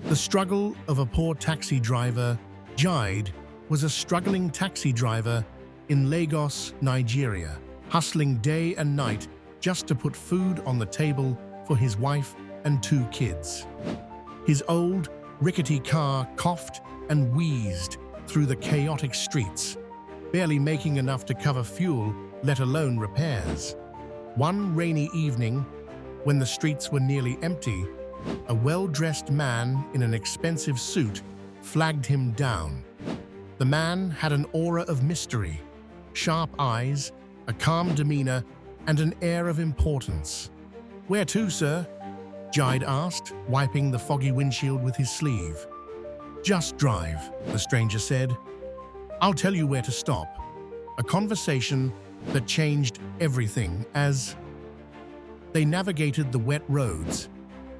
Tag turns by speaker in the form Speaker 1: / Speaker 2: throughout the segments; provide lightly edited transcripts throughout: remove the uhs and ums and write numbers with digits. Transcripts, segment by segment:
Speaker 1: The struggle of a poor taxi driver, Jide, was a struggling taxi driver in Lagos, Nigeria, hustling day and night just to put food on the table for his wife and 2 kids. His old, rickety car coughed and wheezed through the chaotic streets, barely making enough to cover fuel, let alone repairs. One rainy evening, when the streets were nearly empty, a well-dressed man in an expensive suit flagged him down. The man had an aura of mystery, sharp eyes, a calm demeanor, and an air of importance. "Where to, sir?" Jide asked, wiping the foggy windshield with his sleeve. "Just drive," the stranger said. "I'll tell you where to stop." A conversation that changed everything as they navigated the wet roads.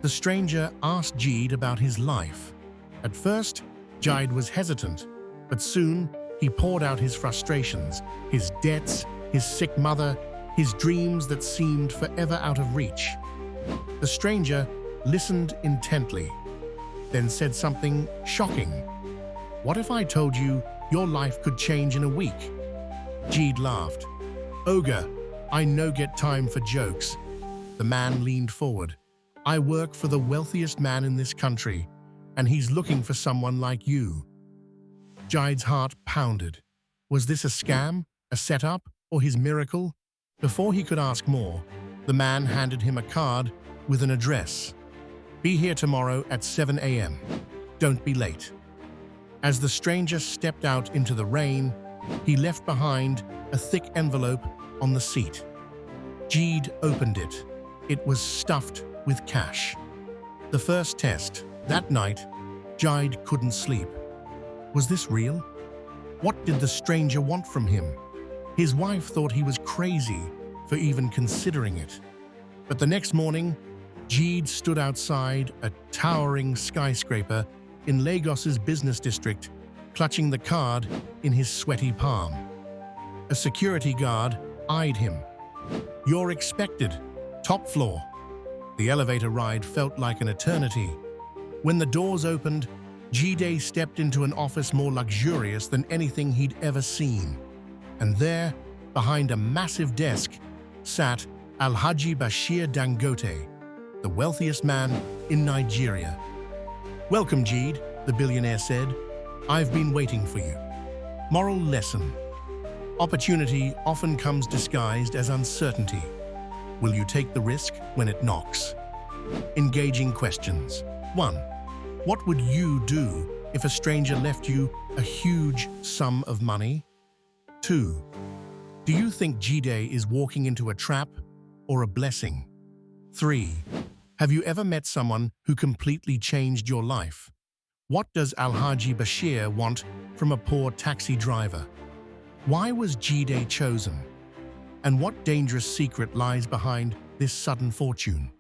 Speaker 1: The stranger asked Jide about his life. At first, Jide was hesitant, but soon he poured out his frustrations, his debts, his sick mother, his dreams that seemed forever out of reach. The stranger listened intently, then said something shocking. "What if I told you your life could change in a week?" Jide laughed. "Ogre, I no get time for jokes." The man leaned forward. "I work for the wealthiest man in this country, and he's looking for someone like you." Jide's heart pounded. Was this a scam, a setup, or his miracle? Before he could ask more, the man handed him a card with an address. "Be here tomorrow at 7 a.m. Don't be late." As the stranger stepped out into the rain, he left behind a thick envelope on the seat. Jide opened it. It was stuffed with cash. The first test. That night, Jide couldn't sleep. Was this real? What did the stranger want from him? His wife thought he was crazy for even considering it. But the next morning, Jide stood outside a towering skyscraper in Lagos's business district, clutching the card in his sweaty palm. A security guard eyed him. "You're expected. Top floor." The elevator ride felt like an eternity. When the doors opened, Jide stepped into an office more luxurious than anything he'd ever seen. And there, behind a massive desk, sat Alhaji Bashir Dangote, the wealthiest man in Nigeria. "Welcome, Jide," the billionaire said. "I've been waiting for you." Moral lesson. Opportunity often comes disguised as uncertainty. Will you take the risk when it knocks? Engaging questions. 1. What would you do if a stranger left you a huge sum of money? 2. Do you think Jide is walking into a trap or a blessing? 3. Have you ever met someone who completely changed your life? What does Alhaji Bashir want from a poor taxi driver? Why was Jide chosen? And what dangerous secret lies behind this sudden fortune?